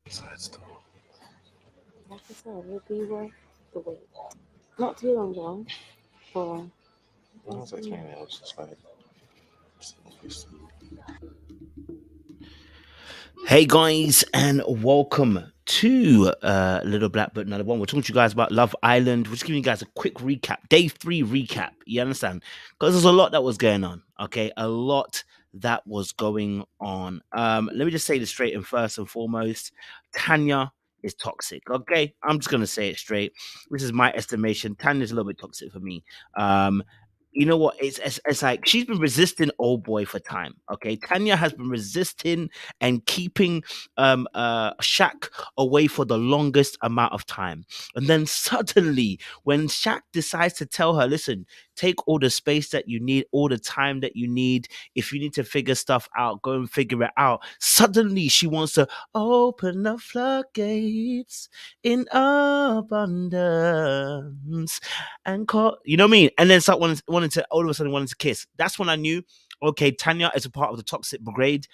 Besides, though, Like I said, it'll be worth the wait. Not too long though, for I was like 20 minutes, just like, just, Hey guys, and welcome to Little Black But Another One. We're talking to you guys about Love Island. We're just giving you guys a quick recap, day 3 recap. You understand? Because there's a lot that was going on. Okay, a lot that was going on. Let me just say this straight and first and foremost, Tanya is toxic. Okay, I'm just gonna say it straight. This is my estimation. Tanya's a little bit toxic for me. Um, you know what? It's like she's been resisting old boy for time. Okay, Tanya has been resisting and keeping Shaq away for the longest amount of time. And then suddenly, when Shaq decides to tell her, listen, take all the space that you need, all the time that you need. If you need to figure stuff out, go and figure it out. Suddenly, she wants to open the floodgates in abundance and call, you know what I mean? And then start wanting to, all of a sudden, wanting to kiss. That's when I knew, okay, Tanya is a part of the toxic brigade.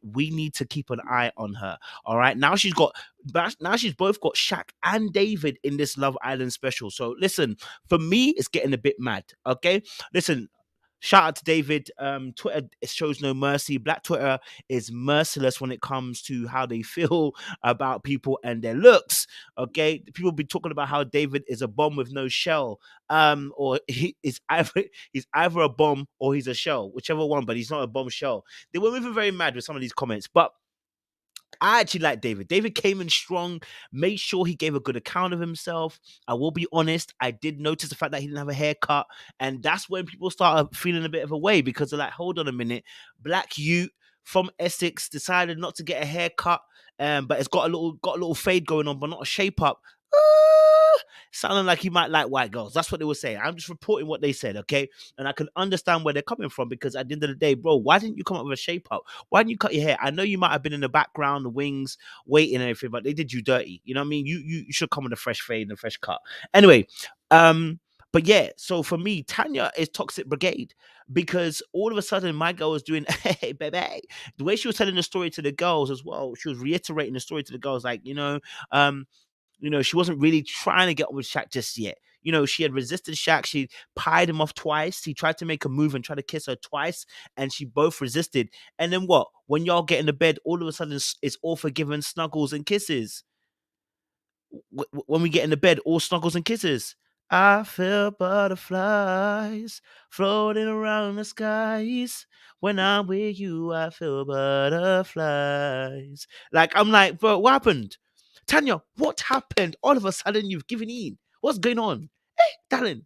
We need to keep an eye on her. All right. Now she's both got Shaq and David in this Love Island special. So listen, for me, it's getting a bit mad. Okay. Listen. Shout out to David. Twitter shows no mercy. Black Twitter is merciless when it comes to how they feel about people and their looks. Okay, people be talking about how David is a bomb with no shell. Or he is either he's either a bomb or he's a shell, whichever one. But he's not a bombshell. They were even very mad with some of these comments, but I actually like David. David came in strong, made sure he gave a good account of himself. I will be honest, I did notice the fact that he didn't have a haircut. And that's when people started feeling a bit of a way because they're like, hold on a minute, black youth from Essex decided not to get a haircut, but it's got a little fade going on, but not a shape up. Sounding like he might like white girls. That's what they were saying. I'm just reporting what they said, okay? And I can understand where they're coming from because at the end of the day, bro, why didn't you come up with a shape up? Why didn't you cut your hair? I know you might have been in the background, the wings, waiting and everything, but they did you dirty. You know what I mean? You should come with a fresh fade and a fresh cut. Anyway, but yeah, so for me, Tanya is Toxic Brigade because all of a sudden my girl was doing, hey, baby. The way she was telling the story to the girls as well, she was reiterating the story to the girls, like, she wasn't really trying to get on with Shaq just yet. She had resisted Shaq. She pied him off twice. He tried to make a move and try to kiss her twice, and she both resisted. And then what? When y'all get in the bed, all of a sudden it's all forgiven snuggles and kisses. When we get in the bed, all snuggles and kisses. I feel butterflies floating around the skies. When I'm with you, I feel butterflies. Like, I'm like, bro, what happened? Tanya, what happened? All of a sudden, you've given in. What's going on? Hey, darling.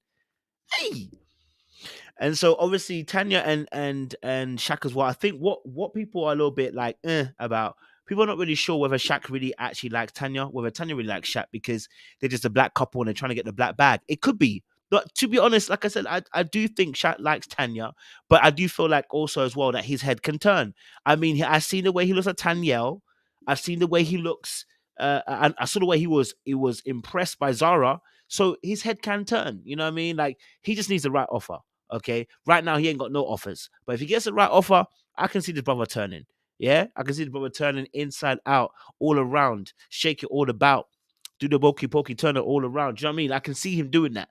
Hey. And so obviously Tanya and Shaq as well. I think what people are a little bit like about. People are not really sure whether Shaq really actually likes Tanya, whether Tanya really likes Shaq because they're just a black couple and they're trying to get the black bag. It could be. But to be honest, like I said, I do think Shaq likes Tanya, but I do feel like also as well that his head can turn. I mean, I've seen the way he looks at Tanyel. I've seen the way he looks, and I saw the way he was impressed by Zara. So his head can turn. You know what I mean? Like he just needs the right offer. Okay, right now he ain't got no offers, but if he gets the right offer, I can see this brother turning. Yeah, I can see the brother turning inside out, all around, shake it all about, do the pokey pokey, turn it all around. Do you know what I mean? I can see him doing that.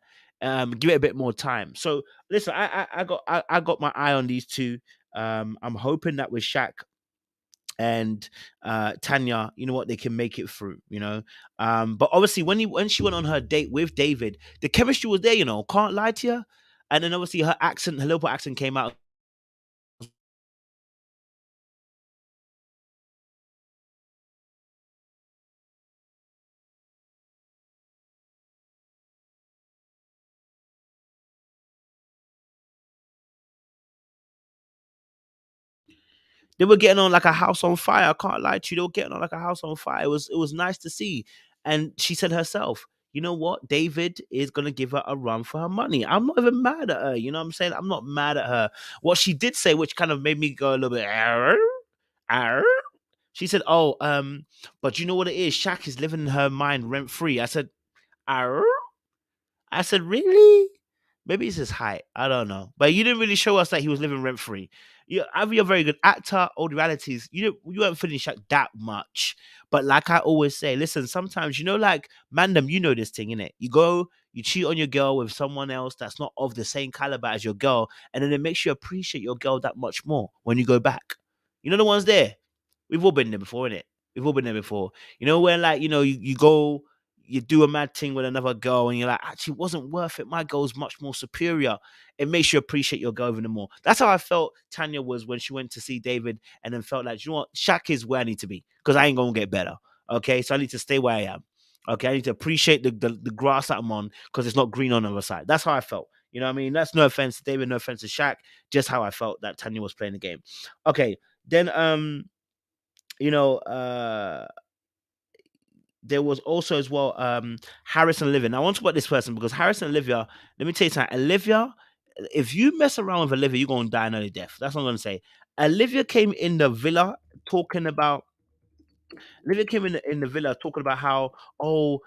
Give it a bit more time. So listen, I got my eye on these two. I'm hoping that with Shaq and Tanya, you know what, they can make it through, but obviously when she went on her date with David, the chemistry was there, can't lie to you. And then obviously her Liverpool accent came out. They were getting on like a house on fire. I can't lie to you. They were getting on like a house on fire. It was nice to see. And she said herself, you know what? David is gonna give her a run for her money. I'm not even mad at her. You know what I'm saying? I'm not mad at her. What she did say, which kind of made me go a little bit, "Arr, arr." She said, "Oh, but you know what it is? Shaq is living in her mind rent free." I said, "Arr?" I said, "Really?" Maybe it's his height. I don't know. But you didn't really show us that he was living rent free. Either you're a very good actor or the reality is you weren't feeling Shaq that much. But like I always say, listen, sometimes, like, mandem, you know this thing, innit? You go, you cheat on your girl with someone else that's not of the same caliber as your girl, and then it makes you appreciate your girl that much more when you go back. You know the ones there? We've all been there before, innit? We've all been there before. Where, like, you go, you do a mad thing with another girl, and you're like, actually, it wasn't worth it. My girl's much more superior. It makes you appreciate your girl even more. That's how I felt Tanya was when she went to see David, and then felt like, you know what, Shaq is where I need to be, because I ain't gonna get better. Okay, so I need to stay where I am. Okay, I need to appreciate the grass that I'm on, because it's not green on the other side. That's how I felt. You know what I mean? That's no offense to David, no offense to Shaq, just how I felt that Tanya was playing the game. Okay, then you know, there was also as well Haris and Olivia. Now I want to talk about this person, because Haris and Olivia, let me tell you something. Olivia, if you mess around with Olivia, you're gonna die an early death. That's what I'm gonna say. Olivia came in the villa talking about Olivia came in the villa talking about how, oh,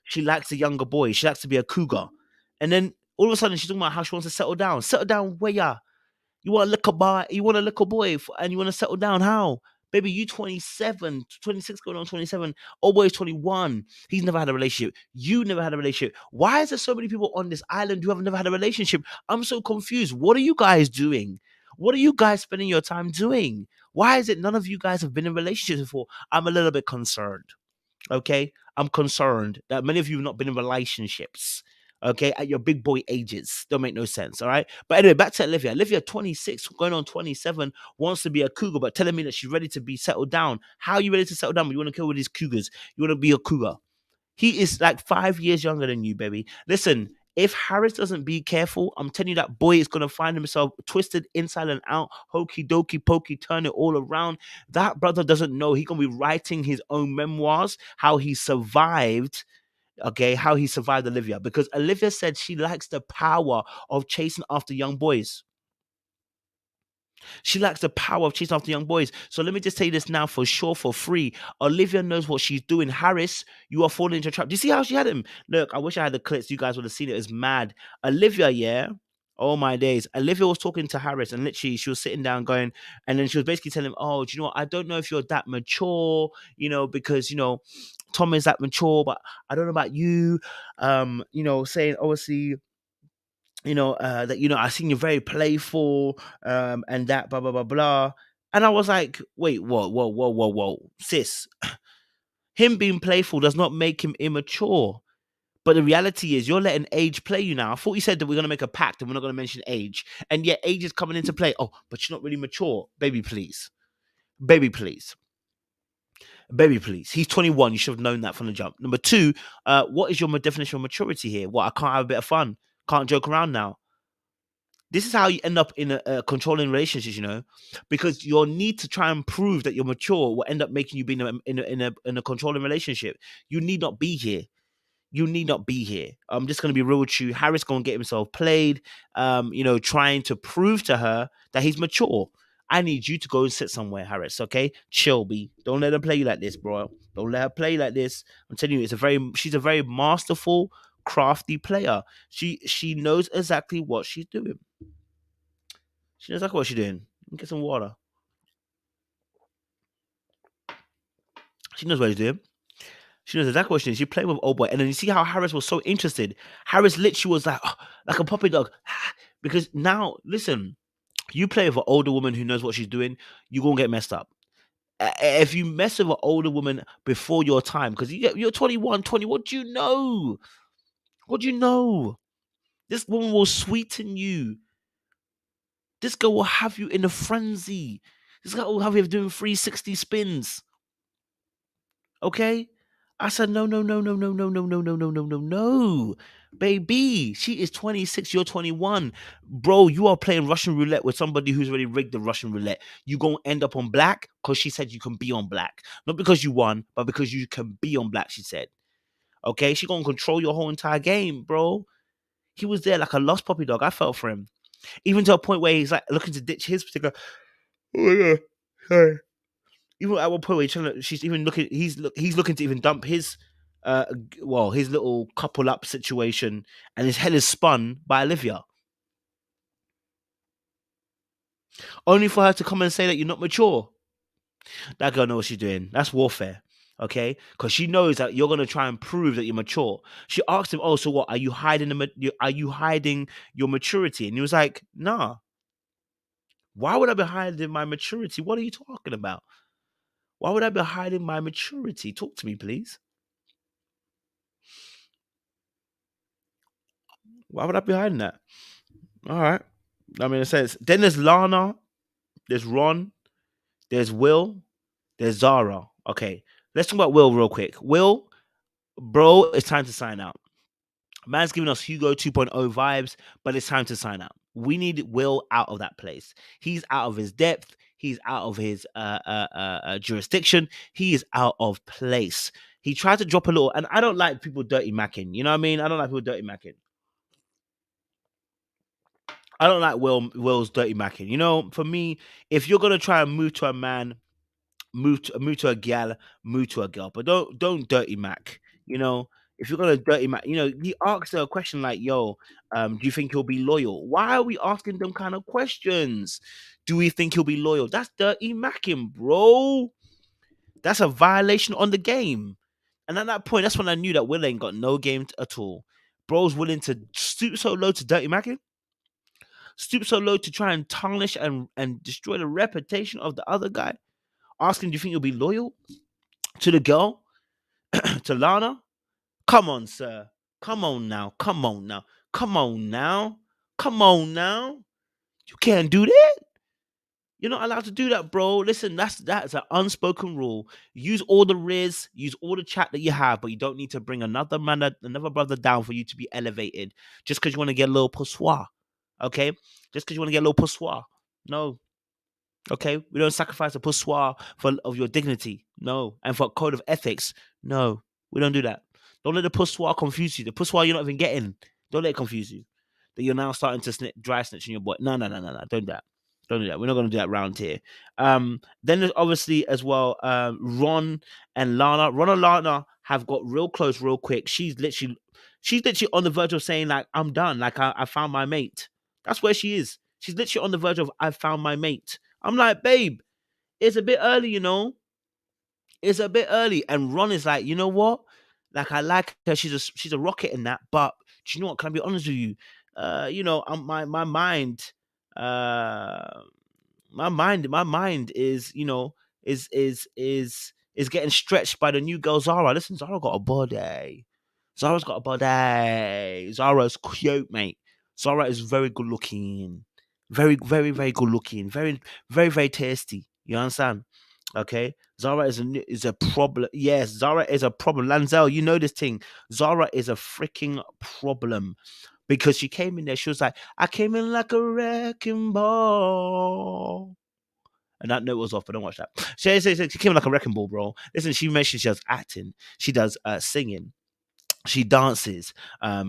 she likes a younger boy. She likes to be a cougar. And then all of a sudden she's talking about how she wants to settle down. Settle down where ya? You want a little boy, and you want to settle down. How? Baby, you 27, 26 going on 27. Oh boy is 21. He's never had a relationship. You never had a relationship. Why is there so many people on this island who have never had a relationship? I'm so confused. What are you guys doing? What are you guys spending your time doing? Why is it none of you guys have been in relationships before? I'm a little bit concerned. Okay, I'm concerned that many of you have not been in relationships. Okay, at your big boy ages. Don't make no sense. All right. But anyway, back to Olivia. Olivia, 26, going on 27, wants to be a cougar, but telling me that she's ready to be settled down. How are you ready to settle down? But you want to kill with these cougars. You want to be a cougar. He is like 5 years younger than you, baby. Listen, if Harris doesn't be careful, I'm telling you, that boy is going to find himself twisted inside and out, hokey dokey pokey, turn it all around. That brother doesn't know. He's going to be writing his own memoirs, how he survived. Okay, how he survived Olivia, because Olivia said she likes the power of chasing after young boys. She likes the power of chasing after young boys. So let me just tell you this now for sure, for free. Olivia knows what she's doing. Harris, you are falling into a trap. Do you see how she had him? Look, I wish I had the clips. You guys would have seen it. It's mad. Olivia, yeah. Oh my days. Olivia was talking to Harris, and literally she was sitting down going, and then she was basically telling him, oh, do you know what? I don't know if you're that mature, because, Tom is that mature, but I don't know about you. Saying obviously, that I seen you very playful, and that blah blah blah blah. And I was like, wait, whoa, sis. Him being playful does not make him immature. But the reality is, you're letting age play you now. I thought you said that we're gonna make a pact and we're not gonna mention age, and yet age is coming into play. Oh, but you're not really mature, baby. Please, baby, please. Baby, please. He's 21. You should have known that from the jump. Number two, what is your definition of maturity here? What, I can't have a bit of fun? Can't joke around now? This is how you end up in a controlling relationships, because your need to try and prove that you're mature will end up making you be in a controlling relationship. You need not be here. You need not be here. I'm just gonna be real with you. Harris gonna get himself played, trying to prove to her that he's mature. I need you to go and sit somewhere, Harris. Okay, chill, B. Don't let her play you like this, bro. Don't let her play you like this. I'm telling you, she's a very masterful, crafty player. She knows exactly what she's doing. She knows exactly what she's doing. Get some water. She knows what she's doing. She knows exactly what she did. She played with old boy. And then you see how Harris was so interested. Harris literally was like, like a puppy dog. Because now, listen, you play with an older woman who knows what she's doing, you're going to get messed up. If you mess with an older woman before your time, because you're 21, 20, what do you know? What do you know? This woman will sweeten you. This girl will have you in a frenzy. This girl will have you doing 360 spins. Okay? I said, no, no, no, no, no, no, no, no, no, no, no, no, no. Baby, she is 26, you're 21. Bro, you are playing Russian roulette with somebody who's already rigged the Russian roulette. You gonna end up on black because she said you can be on black. Not because you won, but because you can be on black, she said. Okay, she gonna control your whole entire game, bro. He was there like a lost puppy dog. I felt for him. Even to a point where he's like looking to ditch his particular. Oh my God. Sorry. Even at one point where she's even looking, he's looking to even dump his, his little couple up situation, and his head is spun by Olivia, only for her to come and say that you're not mature. That girl knows what she's doing. That's warfare. Okay, because she knows that you're gonna try and prove that you're mature. She asked him, "Oh, so what? Are you hiding are you hiding your maturity?" And he was like, "Nah. Why would I be hiding my maturity? What are you talking about? Why would I be hiding my maturity? Talk to me, please. Why would I be hiding that?" All right. I mean, it says then there's Lana, there's Ron, there's Will, there's Zara. Okay, let's talk about Will real quick. Will, bro, it's time to sign out. Man's giving us Hugo 2.0 vibes, but it's time to sign out. We need Will out of that place. He's out of his depth. He's out of his jurisdiction. He is out of place. He tried to drop a little, and I don't like people dirty macking. You know what I mean? I don't like people dirty macking. I don't like Will's dirty macking. You know, for me, if you're gonna try and move to a man, move to a gal, move to a girl, but don't dirty mac. You know, if you're gonna dirty mac, you know, he asks her a question like, "Yo, do you think he'll be loyal?" Why are we asking them kind of questions? Do we think he'll be loyal? That's dirty macking, bro. That's a violation on the game. And at that point, that's when I knew that Will ain't got no game at all. Bro's willing to stoop so low to dirty macking, stoop so low to try and tarnish and destroy the reputation of the other guy. Asking, do you think you'll be loyal to the girl, to Lana? Come on, sir. Come on now. Come on now. Come on now. Come on now. You can't do that. You're not allowed to do that, bro. Listen, that's an unspoken rule. Use all the riz, use all the chat that you have, but you don't need to bring another man, another brother down for you to be elevated just because you want to get a little poussoir. Okay? Just because you want to get a little poussoir. No. Okay? We don't sacrifice a poussoir for of your dignity. No. And for a code of ethics. No. We don't do that. Don't let the poussoir confuse you. The poussoir you're not even getting. Don't let it confuse you. That you're now starting to dry snitch in your boy. No, no, no, no, no. Don't do that. Don't do that. We're not going to do that round here. Then there's obviously as well Ron and Lana. Ron and Lana have got real close real quick. She's literally on the verge of saying like, "I'm done. Like I found my mate." That's where she is. She's literally on the verge of, "I found my mate." I'm like, "Babe, it's a bit early, you know. It's a bit early." And Ron is like, "You know what? Like I like her. She's a rocket in that. But do you know what? Can I be honest with you? You know, my mind, uh, my mind is, you know, is getting stretched by the new girl Zara. Listen, Zara got a body. Zara's got a body. Zara's cute, mate. Zara is very good looking. Very, very, very good looking. Very, very, very tasty. You understand? Okay. Zara is a problem. Yes, Zara is a problem. Lanzel, you know this thing. Zara is a freaking problem because she came in there. She was like, "I came in like a wrecking ball." And that note was off, but don't watch that. She came in like a wrecking ball, bro. Listen, she mentioned she does acting, she does singing, she dances,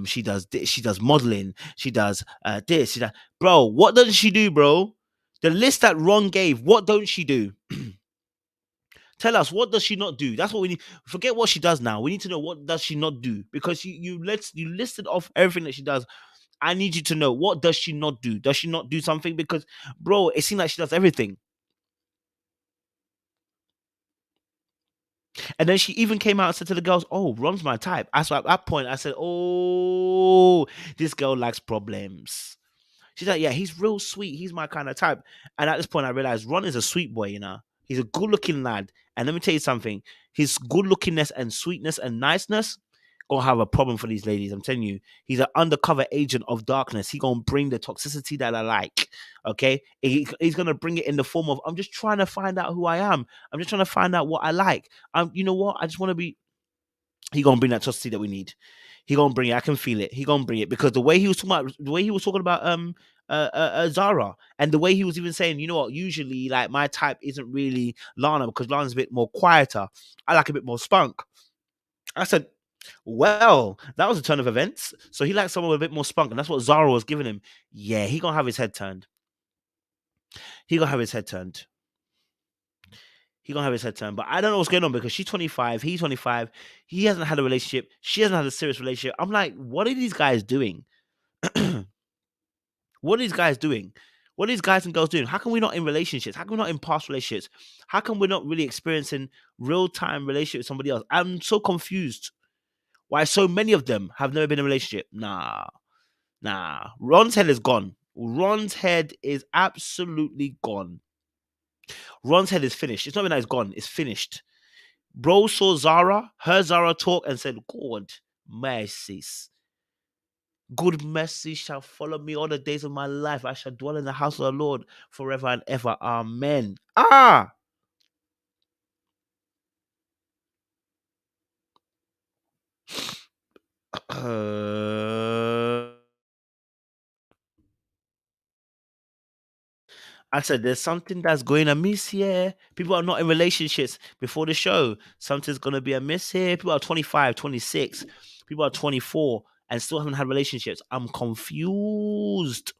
she does modeling, she does this, she does. Bro, what doesn't she do, bro? The list that Ron gave, what don't she do? Tell us, what does she not do? That's what we need. Forget what she does now. We need to know what does she not do, because you listed off everything that she does. I need you to know, what does she not do? Does she not do something? Because bro, it seems like she does everything. And then she even came out and said to the girls, "Oh, Ron's my type." So at that point, I said, "Oh, this girl likes problems." She's like, "Yeah, he's real sweet. He's my kind of type." And at this point, I realized Ron is a sweet boy, you know. He's a good looking lad. And let me tell you something, his good lookingness and sweetness and niceness gonna have a problem for these ladies. I'm telling you, he's an undercover agent of darkness. He gonna bring the toxicity that I like. Okay, he's gonna bring it in the form of, "I'm just trying to find out who I am. I'm just trying to find out what I like. You know what? I just want to be." He gonna bring that toxicity that we need. He gonna bring it. I can feel it. He gonna bring it because the way he was talking about Zara, and the way he was even saying, "You know what? Usually, like my type isn't really Lana because Lana's a bit more quieter. I like a bit more spunk." I said, "Well, that was a turn of events. So he likes someone with a bit more spunk, and that's what Zara was giving him." Yeah, he gonna have his head turned. He gonna have his head turned. He gonna have his head turned. But I don't know what's going on because she's 25, he's 25. He hasn't had a relationship. She hasn't had a serious relationship. I'm like, what are these guys doing? What are these guys doing? What are these guys and girls doing? How come we're not in relationships? How come we're not in past relationships? How come we're not really experiencing real time relationship with somebody else? I'm so confused. Why so many of them have never been in a relationship? Nah. Ron's head is gone. Ron's head is absolutely gone. Ron's head is finished. It's not even that it's gone. It's finished. Bro saw Zara, heard Zara talk, and said, God, mercies. Good mercy shall follow me all the days of my life. I shall dwell in the house of the Lord forever and ever. Amen. Ah! I said, there's something that's going amiss here. People are not in relationships before the show. Something's going to be amiss here. People are 25, 26. People are 24 and still haven't had relationships. I'm confused.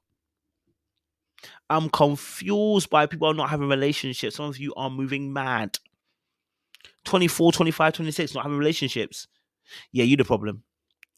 I'm confused by people not having relationships. Some of you are moving mad. 24, 25, 26, not having relationships. Yeah, you the problem.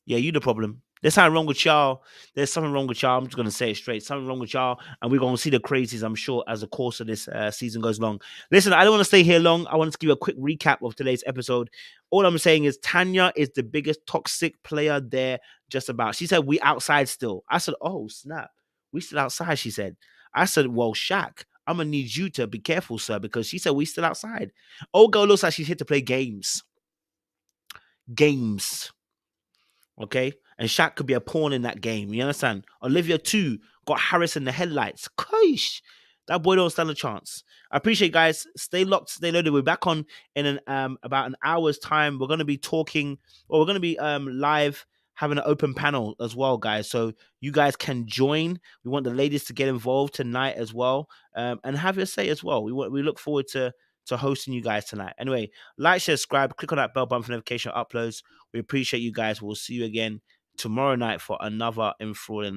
Yeah, you the problem. There's something wrong with y'all. There's something wrong with y'all. I'm just gonna say it straight. Something wrong with y'all, and we're gonna see the crazies, I'm sure, as the course of this season goes along. Listen, I don't want to stay here long. I want to give you a quick recap of today's episode. All I'm saying is Tanya is the biggest toxic player there, just about. She said we outside still. I said, oh snap, we still outside. She said. I said, well, Shaq, I'm gonna need you to be careful, sir, because she said we still outside. Old girl looks like she's here to play games. Games. Okay, and Shaq could be a pawn in that game. You understand? Olivia too got Haris in the headlights. Gosh, that boy don't stand a chance. I appreciate guys. Stay locked, stay loaded. We're back on in about an hour's time. We're gonna be talking, or we're gonna be live having an open panel as well, guys. So you guys can join. We want the ladies to get involved tonight as well, and have your say as well. We look forward to hosting you guys tonight. Anyway, like, share, subscribe, click on that bell button for notification uploads. We appreciate you guys. We'll see you again tomorrow night for another enthralling night.